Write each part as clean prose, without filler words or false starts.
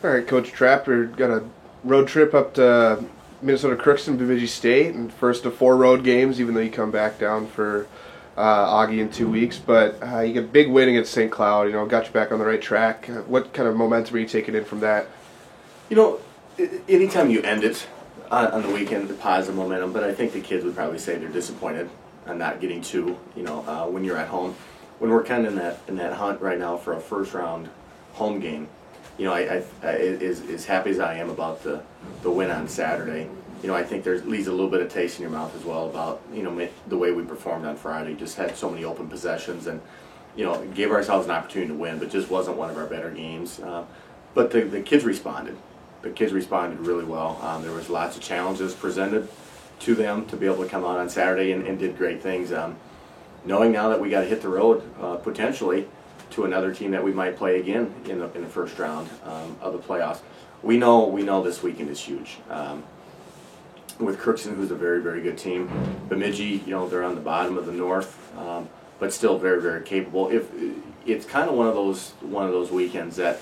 All right, Coach Trapper, got a road trip up to Minnesota Crookston, Bemidji State, and first of 4 road games, even though you come back down for Augie in 2 weeks. But you get a big win against St. Cloud, got you back on the right track. What kind of momentum are you taking in from that? Anytime you end it on the weekend, the positive momentum, but I think the kids would probably say they're disappointed on not getting 2, when you're at home. When we're kind of in that hunt right now for a first-round home game, as happy as I am about the win on Saturday, I think there leaves a little bit of taste in your mouth as well about, the way we performed on Friday. Just had so many open possessions and, gave ourselves an opportunity to win, but just wasn't one of our better games. But the kids responded. The kids responded really well. There was lots of challenges presented to them to be able to come out on Saturday and did great things. Knowing now that we got to hit the road potentially to another team that we might play again in the first round of the playoffs. We know this weekend is huge. With Crookston, who's a very, very good team, Bemidji, they're on the bottom of the North, but still very, very capable. If it's kind of one of those weekends that,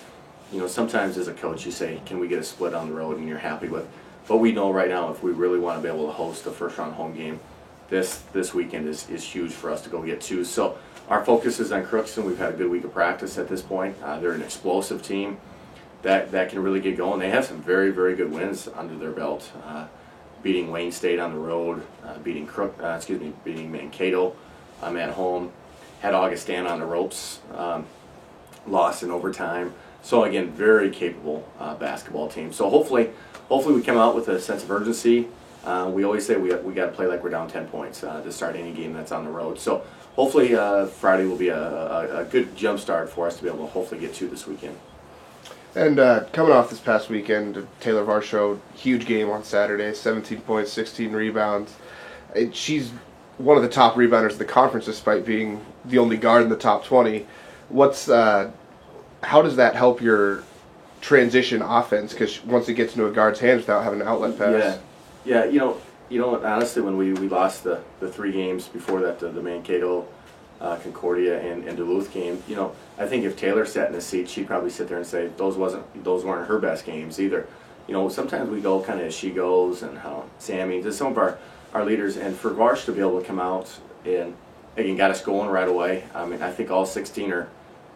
sometimes as a coach you say, can we get a split on the road, and you're happy with. But we know right now if we really want to be able to host a first round home game, this weekend is huge for us to go get 2. So our focus is on Crookston. We've had a good week of practice at this point. They're an explosive team that can really get going. They have some very, very good wins under their belt. Beating Wayne State on the road, beating Mankato at home, had Augustana on the ropes, lost in overtime. So again, very capable basketball team. So hopefully we come out with a sense of urgency. We always say we got to play like we're down 10 points to start any game that's on the road. So hopefully Friday will be a good jump start for us to be able to hopefully get 2 this weekend. And coming off this past weekend, Taylor Varsho, huge game on Saturday, 17 points, 16 rebounds. She's one of the top rebounders in the conference despite being the only guard in the top 20. How does that help your transition offense? Because once it gets into a guard's hands without having an outlet pass. Yeah. Honestly, when we lost the 3 games before that, the Mankato, Concordia, and Duluth game, I think if Taylor sat in the seat, she'd probably sit there and say those weren't her best games either. Sometimes we go kind of as she goes, and how Sammy, just some of our leaders, and for Varsh to be able to come out and again got us going right away. I mean, I think all 16 or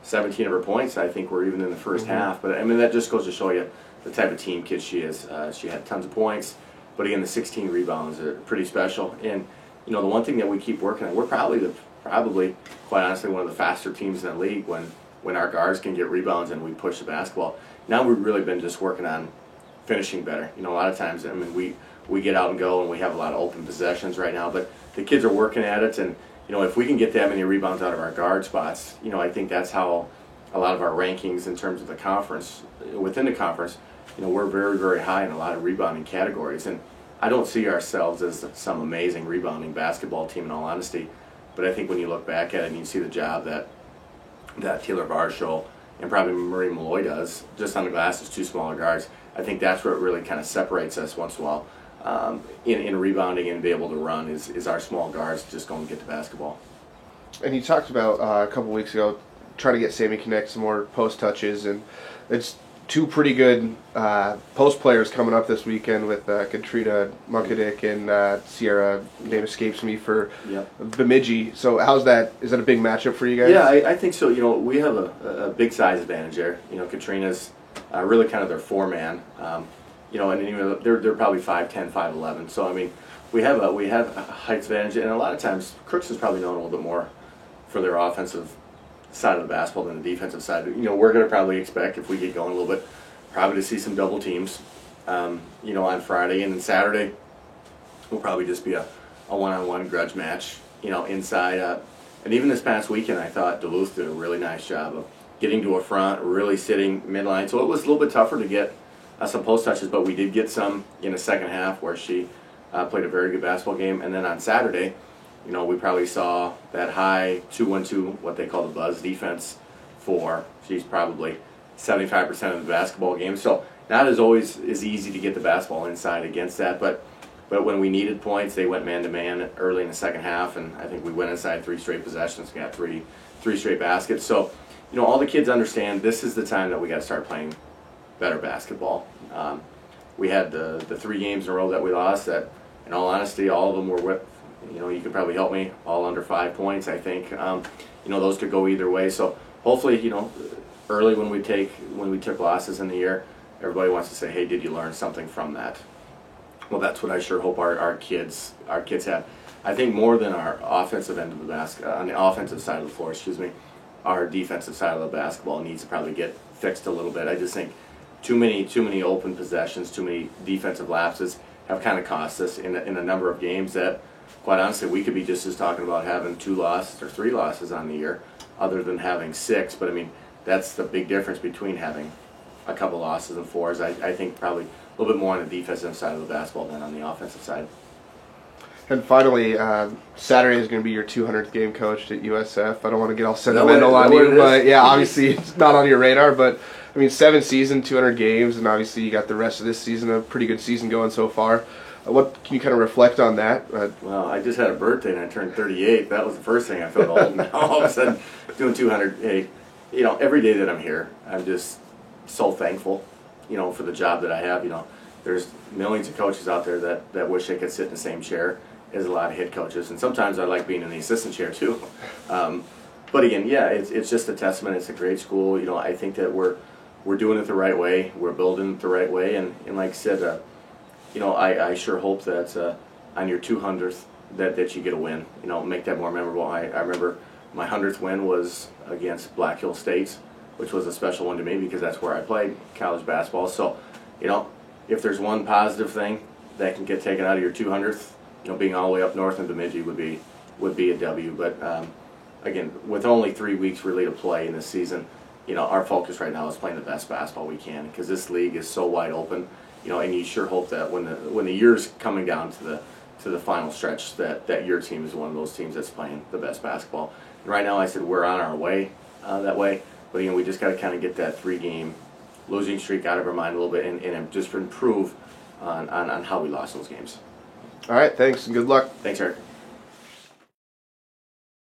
17 of her points, I think, were even in the first half. But I mean, that just goes to show you the type of team kid she is. She had tons of points, but again, the 16 rebounds are pretty special. And the one thing that we keep working on, we're probably quite honestly one of the faster teams in the league when our guards can get rebounds and we push the basketball. Now we've really been just working on finishing better. A lot of times, I mean, we get out and go and we have a lot of open possessions right now, but the kids are working at it, and if we can get that many rebounds out of our guard spots, I think that's how a lot of our rankings in terms of the conference, within the conference, we're very, very high in a lot of rebounding categories. And I don't see ourselves as some amazing rebounding basketball team, in all honesty. But I think when you look back at it and you see the job that Taylor Varsho and probably Marie Malloy does, just on the glass as 2 smaller guards, I think that's where it really kind of separates us once in a while. In rebounding and be able to run is our small guards just going to get the basketball. And you talked about a couple weeks ago trying to get Sammy Connect some more post touches, and it's 2 pretty good post players coming up this weekend with Katrina Munkadik and Sierra, name escapes me, for Bemidji. So is that a big matchup for you guys? Yeah, I think so. We have a big size advantage there. Katrina's really kind of their 4-man. And they're probably 5'10", 5'11". So I mean, we have a height advantage, and a lot of times Crooks is probably known a little bit more for their offensive side of the basketball than the defensive side. We're going to probably expect, if we get going a little bit, probably to see some double teams, on Friday, and then Saturday will probably just be a one-on-one grudge match, inside. And even this past weekend, I thought Duluth did a really nice job of getting to a front, really sitting midline. So it was a little bit tougher to get some post touches, but we did get some in the second half where she played a very good basketball game. And then on Saturday, we probably saw that high 2-1-2, what they call the buzz defense, she's probably 75% of the basketball game. So not as always as easy to get the basketball inside against that, but when we needed points, they went man-to-man early in the second half, and I think we went inside 3 straight possessions, got three straight baskets. So, all the kids understand this is the time that we got to start playing better basketball. We had the 3 games in a row that we lost that, in all honesty, all of them were with, you could probably help me, all under 5 points, I think. Those could go either way. So hopefully, early when we took losses in the year, everybody wants to say, hey, did you learn something from that? Well, that's what I sure hope our kids have. I think more than our offensive end of the on the offensive side of the floor, our defensive side of the basketball needs to probably get fixed a little bit. I just think too many open possessions, too many defensive lapses have kind of cost us in a number of games that, quite honestly, we could be just as talking about having 2 losses or 3 losses on the year, other than having 6. But I mean, that's the big difference between having a couple losses and 4s. I think probably a little bit more on the defensive side of the basketball than on the offensive side. And finally, Saturday is going to be your 200th game coached at USF. I don't want to get all sentimental on you, but yeah, obviously it's not on your radar. But I mean, 7 seasons, 200 games, and obviously you got the rest of this season, a pretty good season going so far. What can you kind of reflect on that? Well, I just had a birthday and I turned 38. That was the first thing I felt old. Now all of a sudden, doing 200. Hey, every day that I'm here, I'm just so thankful, for the job that I have. There's millions of coaches out there that wish they could sit in the same chair as a lot of head coaches, and sometimes I like being in the assistant chair too. But again, yeah, it's just a testament. It's a great school. I think that we're doing it the right way. We're building it the right way, and like I said, I sure hope that on your 200th that you get a win. Make that more memorable. I remember my 100th win was against Black Hill State, which was a special one to me because that's where I played college basketball. So, if there's one positive thing that can get taken out of your 200th, being all the way up north in Bemidji would be a W. But again, with only 3 weeks really to play in this season, our focus right now is playing the best basketball we can because this league is so wide open. And you sure hope that when the year's coming down to the final stretch, that your team is one of those teams that's playing the best basketball. And right now, I said we're on our way that way, but we just got to kind of get that 3-game losing streak out of our mind a little bit and just improve on how we lost those games. All right, thanks and good luck. Thanks, Eric.